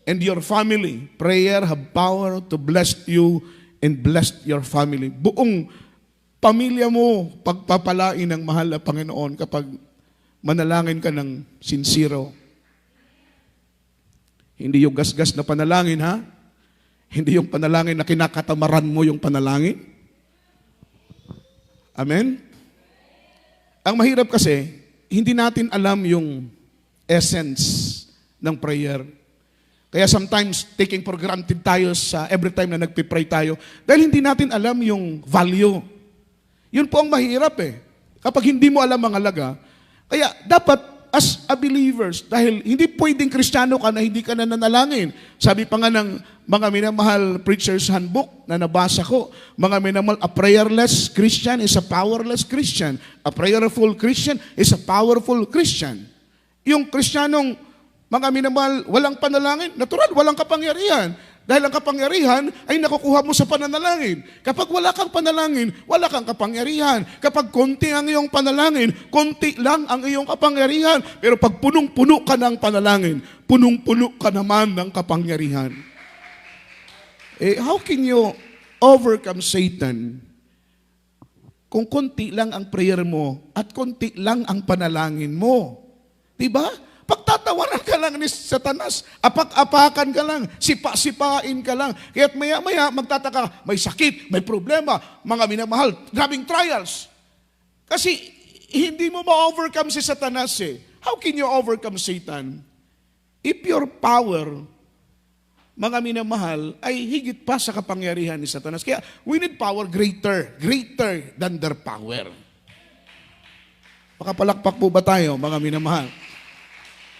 and your family. Prayer have power to bless you and bless your family. Buong pamilya mo pagpapalain ng mahal na Panginoon kapag manalangin ka ng sincero. Hindi yung gasgas na panalangin, ha? Hindi yung panalangin na kinakatamaran mo yung panalangin. Amen? Ang mahirap kasi, hindi natin alam yung essence ng prayer. Kaya sometimes, taking for granted tayo sa every time na nagpipray tayo, dahil hindi natin alam yung value. Yun po ang mahirap kapag hindi mo alam ang halaga. Kaya dapat, as a believers, dahil hindi pwedeng Kristiyano ka na hindi ka na nanalangin. Sabi pa nga ng mga minamahal preacher's handbook na nabasa ko, mga minamahal, a prayerless Christian is a powerless Christian. A prayerful Christian is a powerful Christian. Yung Kristiyanong mga minamahal, walang panalangin, natural, walang kapangyarihan. Dahil ang kapangyarihan ay nakukuha mo sa pananalangin. Kapag wala kang panalangin, wala kang kapangyarihan. Kapag konti ang iyong panalangin, konti lang ang iyong kapangyarihan. Pero pag punong-puno ka ng panalangin, punong-puno ka naman ng kapangyarihan. How can you overcome Satan kung konti lang ang prayer mo at konti lang ang panalangin mo? Diba? Pagtatawanan ka lang ni Satanas, apak-apakan ka lang, sipa-sipain ka lang. Kaya't maya-maya magtataka, may sakit, may problema, mga minamahal, grabing trials. Kasi hindi mo ma-overcome si Satanas How can you overcome Satan? If your power, mga minamahal, ay higit pa sa kapangyarihan ni Satanas. Kaya we need power greater than their power. Makapalakpak po ba tayo, mga minamahal?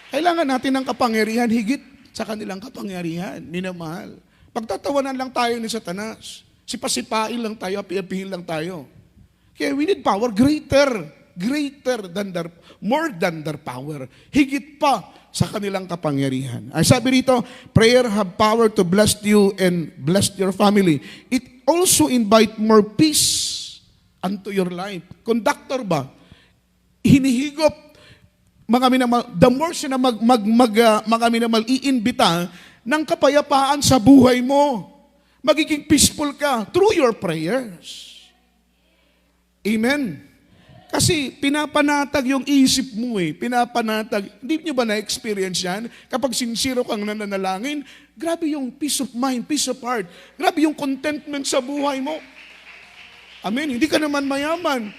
Kailangan natin ng kapangyarihan higit sa kanilang kapangyarihan, minamahal. Pagtatawanan lang tayo ni Satanas. Sipasipain lang tayo, api-apihin lang tayo. Kaya we need power greater than more than their power. Higit pa sa kanilang kapangyarihan. Ay sabi rito, prayer have power to bless you and bless your family. It also invite more peace unto your life. Conductor ba? Hinihigop mga minamal, the more siya na mga minamal, iimbita ng kapayapaan sa buhay mo. Magiging peaceful ka through your prayers. Amen. Kasi pinapanatag yung isip mo eh. Pinapanatag. Hindi nyo ba na-experience yan? Kapag sincere kang nananalangin, grabe yung peace of mind, peace of heart. Grabe yung contentment sa buhay mo. Amen. Hindi ka naman mayaman.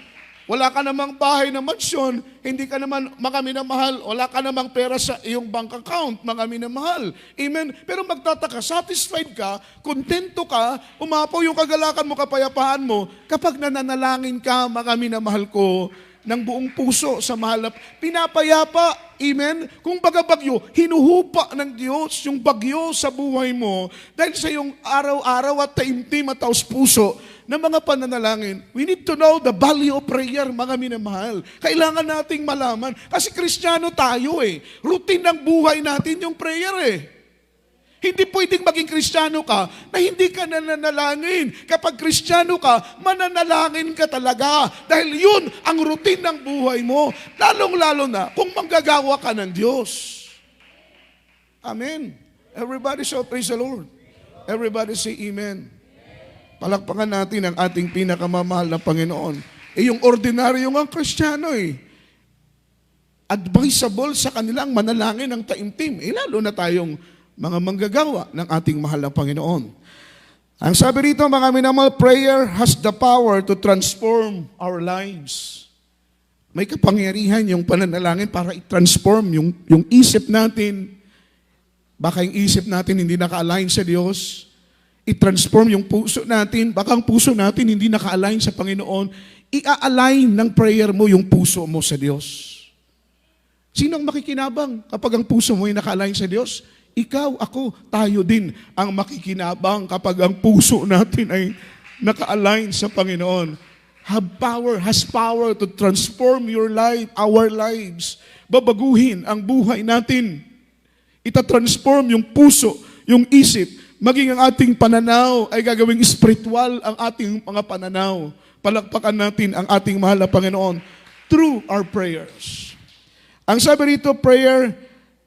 Wala ka namang bahay na mansyon. Hindi ka naman mga minamahal. Wala ka namang pera sa iyong bank account, mga minamahal. Amen. Pero magtataka, satisfied ka, kontento ka, umapaw yung kagalakan mo, kapayapaan mo, kapag nananalangin ka, mga minamahal ko, ng buong puso sa mahal na pinapayapa. Amen? Kung baga bagyo, hinuhupa ng Diyos yung bagyo sa buhay mo dahil sa yung araw-araw at taimtim at taos puso ng mga pananalangin. We need to know the value of prayer, mga minamahal. Kailangan nating malaman. Kasi Kristiyano tayo eh. Routine ng buhay natin yung prayer eh. Hindi pwedeng maging Kristiyano ka na hindi ka nananalangin. Kapag Kristiyano ka, mananalangin ka talaga. Dahil yun ang routine ng buhay mo. Lalong-lalo na kung manggagawa ka ng Diyos. Amen. Everybody shout praise the Lord. Everybody say amen. Palakpakan natin ang ating pinakamamahal na Panginoon. Yung ordinaryo ng Kristiyano advisable sa kanilang manalangin ng taimtim. Lalo na tayong mga manggagawa ng ating mahal na Panginoon. Ang sabi rito, mga minamahal, prayer has the power to transform our lives. May kapangyarihan yung pananalangin para i-transform yung isip natin. Baka yung isip natin hindi naka-align sa Diyos. I-transform yung puso natin. Baka ang puso natin hindi naka-align sa Panginoon. I-align ng prayer mo yung puso mo sa Diyos. Sino ang makikinabang kapag ang puso mo ay naka-align sa Diyos? Ikaw, ako, tayo din ang makikinabang kapag ang puso natin ay naka-align sa Panginoon. Has power to transform your life, our lives. Babaguhin ang buhay natin. Itatransform yung puso, yung isip, maging ang ating pananaw ay gagawing spiritual ang ating mga pananaw. Palakpakan natin ang ating mahal na Panginoon through our prayers. Ang sabi rito, prayer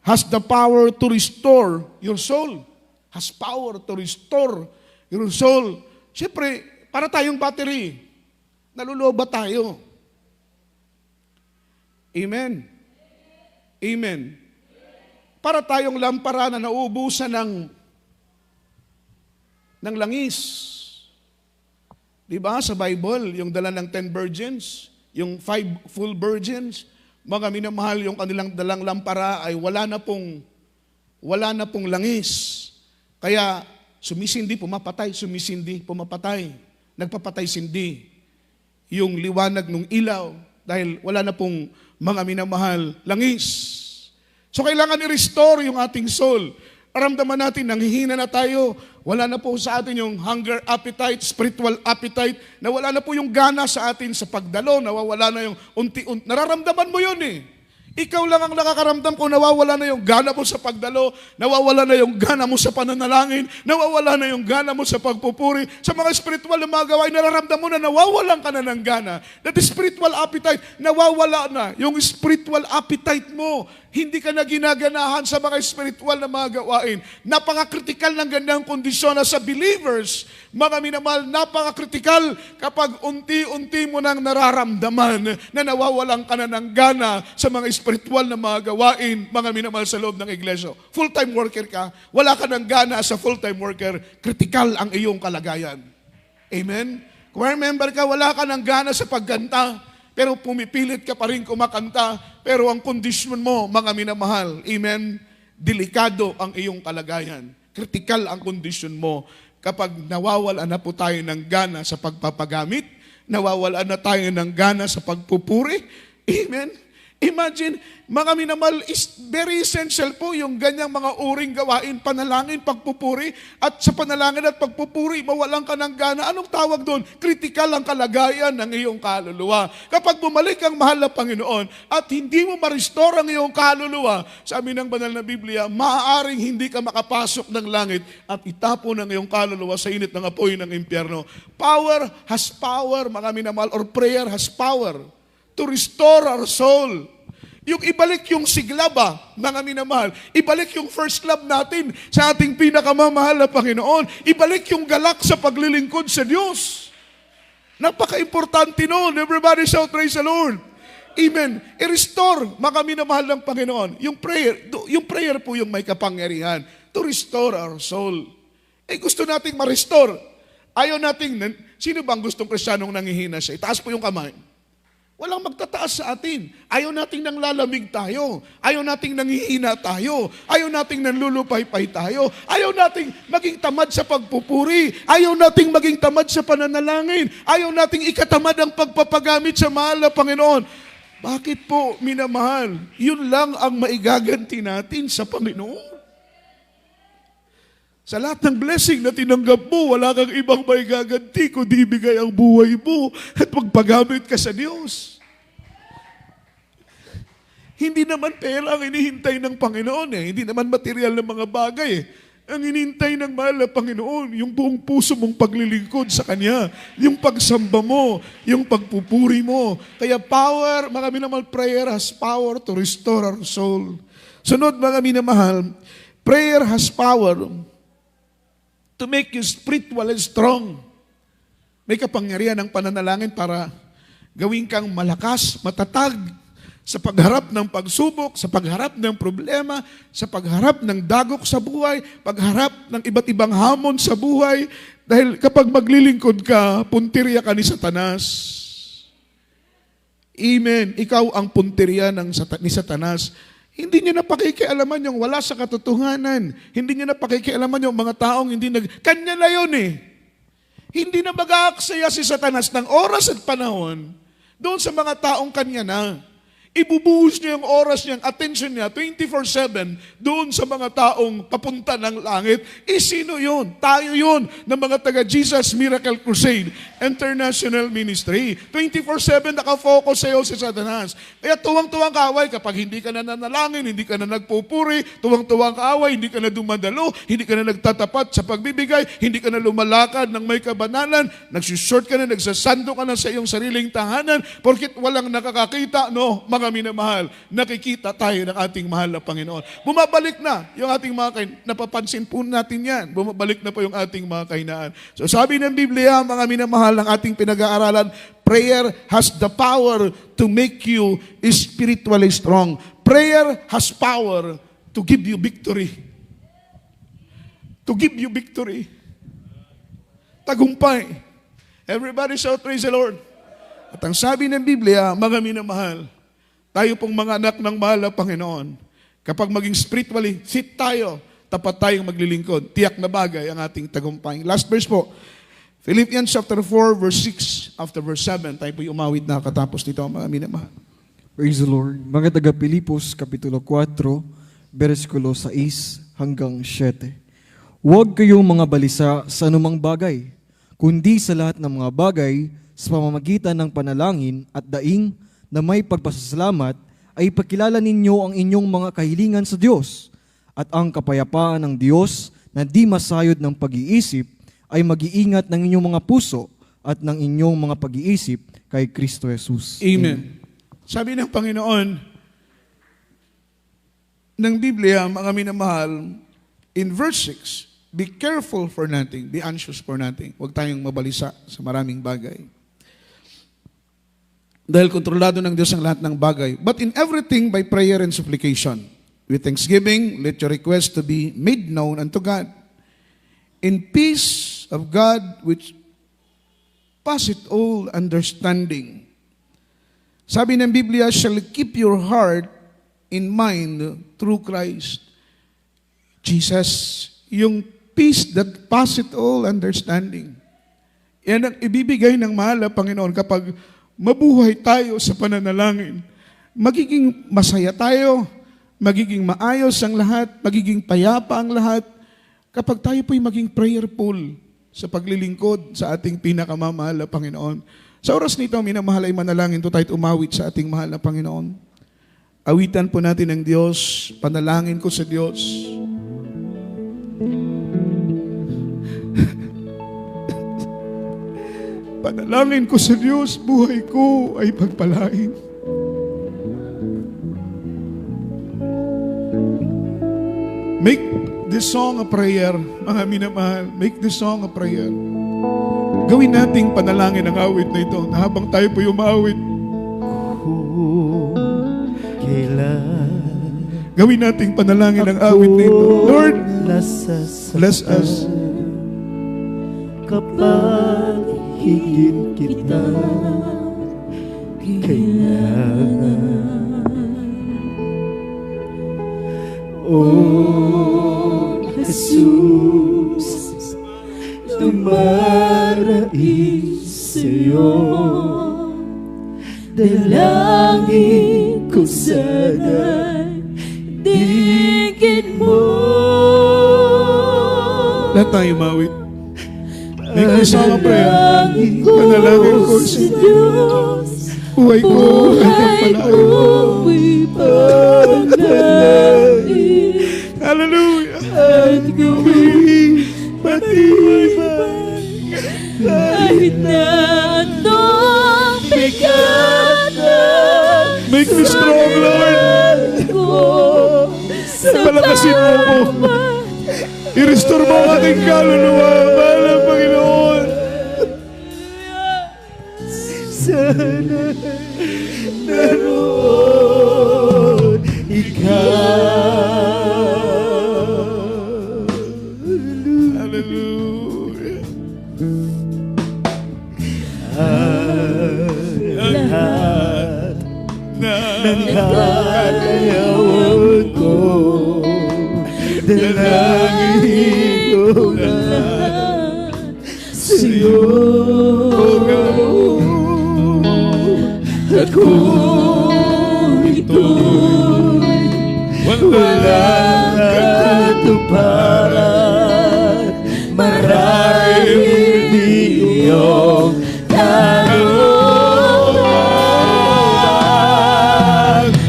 has the power to restore your soul. Has power to restore your soul. Siyempre, para tayong battery. Naluloba tayo. Amen. Amen. Para tayong lampara na nauubusan ng langis. Diba sa Bible, yung dala ng 10 virgins, yung 5 full virgins, mga minamahal, yung kanilang dalang lampara ay wala na pong langis. Kaya sumisindi, pumapatay, sumisindi, pumapatay. Nagpapatay-sindi yung liwanag ng ilaw dahil wala na pong mga minamahal langis. So kailangan i-restore yung ating soul. Aramdaman natin, nanghihina na tayo. Wala na po sa atin yung hunger appetite, spiritual appetite. Nawala na po yung gana sa atin sa pagdalo. Nawawala na yung unti-unti. Nararamdaman mo yun eh. Ikaw lang ang nakakaramdam kung nawawala na yung gana mo sa pagdalo, nawawala na yung gana mo sa pananalangin, nawawala na yung gana mo sa pagpupuri. Sa mga spiritual na mga gawain, nararamdam mo na nawawalan ka na ng gana. That spiritual appetite, nawawala na yung spiritual appetite mo. Hindi ka na ginaganahan sa mga spiritual na mga gawain. Napaka-critical ng gandang kondisyon na sa believers. Mga minamahal, napaka-critical kapag unti-unti mo nang nararamdaman na nawawalan ka na ng gana sa mga spiritual na mga gawain, mga minamahal sa loob ng iglesia. Full-time worker ka, wala ka ng gana sa full-time worker, critical ang iyong kalagayan. Amen? Choir member ka, wala ka ng gana sa pagganta, pero pumipilit ka pa rin kumakanta, pero ang kondisyon mo, mga minamahal, amen, delikado ang iyong kalagayan. Critical ang kondisyon mo. Kapag nawawala na po tayo ng gana sa pagpapagamit, nawawala na tayo ng gana sa pagpupuri, amen. Imagine, mga minamahal, is very essential po yung ganyang mga uring gawain, panalangin, pagpupuri, at sa panalangin at pagpupuri, mawalan ka ng gana. Anong tawag doon? Critical ang kalagayan ng iyong kaluluwa. Kapag bumalik ang mahal na Panginoon at hindi mo ma-restore ang iyong kaluluwa, sabi ng banal na Biblia, maaaring hindi ka makapasok ng langit at itapon ang iyong kaluluwa sa init ng apoy ng impyerno. Power has power, mga minamahal, or prayer has power to restore our soul. Yung ibalik yung sigla ba, mga minamahal, ibalik yung first love natin sa ating pinakamamahal na Panginoon, ibalik yung galak sa paglilingkod sa Diyos. Napaka-importante noon. Everybody shout, praise the Lord. Amen. I-restore, mga minamahal ng Panginoon. Yung prayer po yung may kapangyarihan to restore our soul. Gusto nating ma-restore. Ayaw nating, sino bang gustong Kristiyanong nanghihina siya? Itaas po yung kamay. Walang magtataas sa atin. Ayaw nating nang lalamig tayo. Ayaw nating nanghihina tayo. Ayaw nating nanlulupaypay tayo. Ayaw nating maging tamad sa pagpupuri. Ayaw nating maging tamad sa pananalangin. Ayaw nating ikatamad ang pagpapagamit sa mahal na Panginoon. Bakit po, minamahal? Yun lang ang maigaganti natin sa Panginoon. Sa lahat ng blessing na tinanggap mo, wala kang ibang maigaganti kundi ibigay ang buhay mo at magpagamit ka sa Diyos. Hindi naman pera ang inihintay ng Panginoon Hindi naman material ng mga bagay Ang inihintay ng mahal na Panginoon, yung buong puso mong paglilingkod sa Kanya, yung pagsamba mo, yung pagpupuri mo. Kaya power, mga minamahal, prayer has power to restore our soul. Sunod, mga minamahal, prayer has power to make you spiritually strong. May kapangyarihan ng pananalangin para gawin kang malakas, matatag sa pagharap ng pagsubok, sa pagharap ng problema, sa pagharap ng dagok sa buhay, pagharap ng iba't ibang hamon sa buhay. Dahil kapag maglilingkod ka, puntirya ka ni Satanas. Amen. Ikaw ang puntirya ni Satanas. Hindi niya na pakikialaman yung wala sa katotohanan. Hindi niya na pakikialaman yung mga taong kanya na yun Hindi na mag-aaksaya si Satanas ng oras at panahon doon sa mga taong kanya na. Ibubuhos niya yung oras niya, attention niya, 24/7 doon sa mga taong papunta ng langit. Sino yun? Tayo yun ng mga taga-Jesus Miracle Crusade International Ministry. 24/7 nakafocus sa iyo si Satanas. Kaya tuwang-tuwang kaaway kapag hindi ka na nanalangin, hindi ka na nagpupuri, tuwang-tuwang kaaway, hindi ka na dumadalo, hindi ka na nagtatapat sa pagbibigay, hindi ka na lumalakad ng may kabanalan, nagsusort ka na, nagsasando ka na sa iyong sariling tahanan, porkit walang nakakakita, mga minamahal, nakikita tayo ng ating mahal na Panginoon. Bumabalik na yung ating mga napapansin po natin yan. Bumabalik na po yung ating mga kahinaan. So sabi ng Biblia, mga minamahal ng ating pinag-aaralan, prayer has the power to make you spiritually strong. Prayer has power to give you victory. To give you victory. Tagumpay. Everybody shout, praise the Lord. At ang sabi ng Biblia, mga minamahal, tayo pong mga anak ng mahal na Panginoon, kapag maging spiritually fit tayo, tapat tayong maglilingkod, tiyak na bagay ang ating tagumpay. Last verse po, Philippians chapter 4, verse 6, after verse 7, tayo po'y umawid na katapos nito, mga minamahal. Praise the Lord. Mga taga-Pilipos, Kapitulo 4, versikulo 6 hanggang 7. Huwag kayong mga balisa sa anumang bagay, kundi sa lahat ng mga bagay, sa pamamagitan ng panalangin at daing na may pagpasasalamat, ay ipakilala ninyo ang inyong mga kahilingan sa Diyos, at ang kapayapaan ng Diyos na di masayod ng pag-iisip ay mag-iingat ng inyong mga puso at ng inyong mga pag-iisip kay Kristo Jesus. Amen. Sabi ng Panginoon ng Biblia, mga minamahal, in verse 6, be careful for nothing, be anxious for nothing. Huwag tayong mabalisa sa maraming bagay. Dahil kontrolado ng Diyos ang lahat ng bagay. But in everything by prayer and supplication, with thanksgiving, let your request to be made known unto God. In peace of God, which passeth all understanding. Sabi ng Biblia, shall keep your heart in mind through Christ. Jesus, yung peace that passeth all understanding. Yan ang ibibigay ng mahal na Panginoon kapag mabuhay tayo sa pananalangin. Magiging masaya tayo, magiging maayos ang lahat, magiging payapa ang lahat, kapag tayo po'y maging prayerful sa paglilingkod sa ating pinakamamahal na Panginoon. Sa oras nito, minamahal ay manalangin to tayo umawit sa ating mahal na Panginoon. Awitan po natin ang Diyos, panalangin ko sa Diyos. Panalangin ko sa Diyos, buhay ko ay pagpalain. Make this song a prayer, mga minamahal. Make this song a prayer. Gawin nating panalangin ang awit na ito na habang tayo po umawit. Gawin nating panalangin ang awit na ito. Lord, bless us. Kapag higit kita kailangan. Oh, Jesus, dumaraig sa'yo. Dalangin ko sana'y digin mo. Lahat tayo mawit. May kasama prayer. Panalangin ko sa Diyos. Buhay ko ay pagpapalain. Hallelujah. At gawin matibay kahit na anong bigat na Make me strong, Lord. Palakasin mo ako. I-restore mo ang ating kaluluwa. Mahal ang Panginoon. sana naroon ikaw. Hallelujah. Ang lahat ng kakayawan ko, dalangin ko lahat sa'yo. At kung ito'y walang katuparan, marahil iyong kalooban.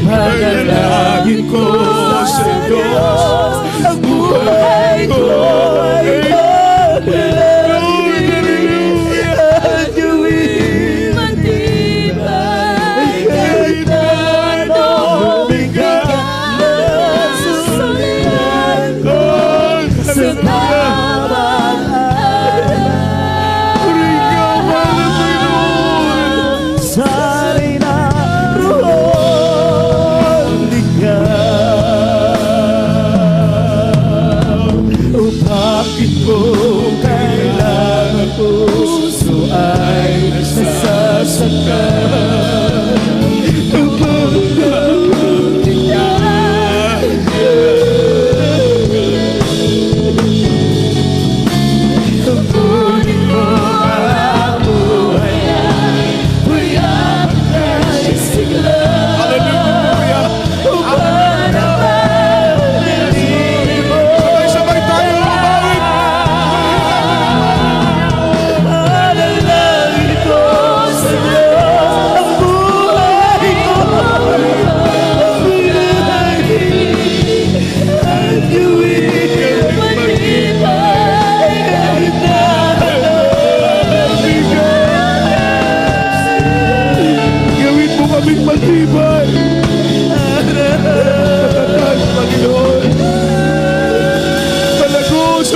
Panalangin ko sa Diyos, ang buhay ko ay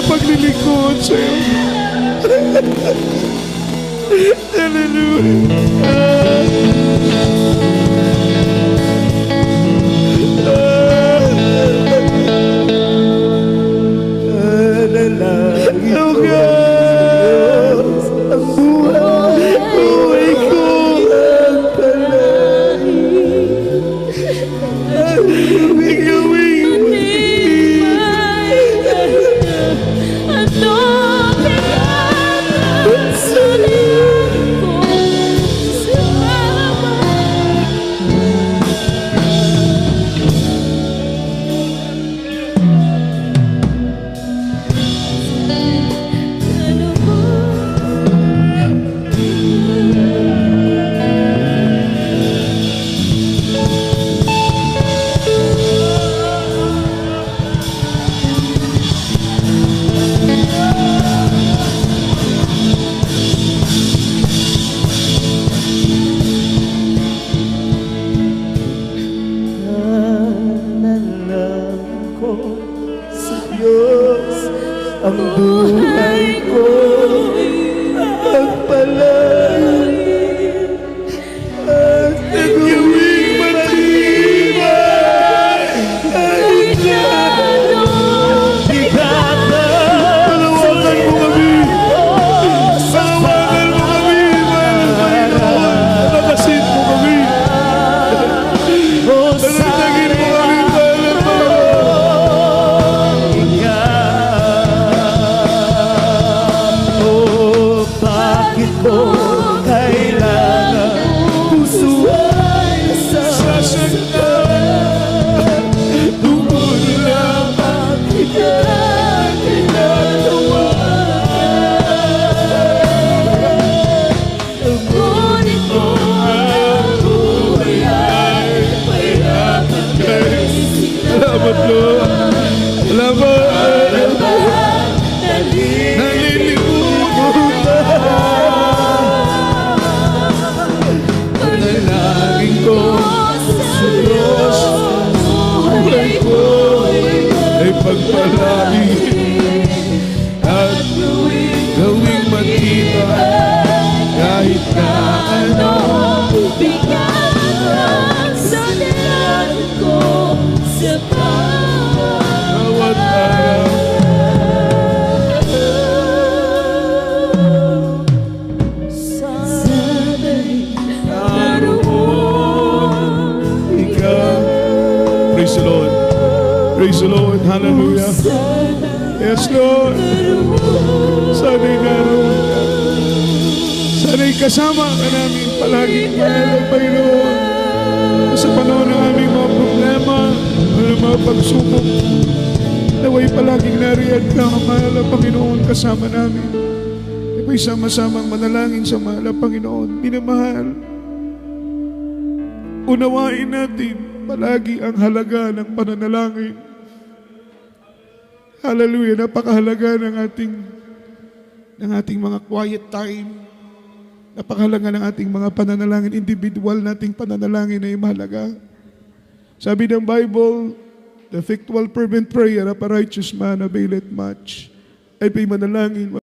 paglilingkod sa'yo. Panalangin ko ang buhay ko ang palahin. Ang gawin palagi at gawing matibay kahit na ano. Bigat sa daan ko sa Bawat araw ikaw. Praise the Lord. Praise the Lord. Hallelujah. Yes, Lord. Sana'y naroon ka. Sana'y kasama ka namin palaging mahal ang Panginoon. Sa panahon ng aming mga problema, ng mga pagsubok, naway palaging nariyan ka, mahal ang Panginoon, kasama namin. Naway sama-samang manalangin sa mahal ang Panginoon. Minamahal, unawain natin palagi ang halaga ng pananalangin. Hallelujah, napakahalaga ng ating mga quiet time. Napakahalaga ng ating mga pananalangin, individual nating pananalangin ay mahalaga. Sabi ng Bible, the effectual fervent prayer of a righteous man availeth much. Ay manalangin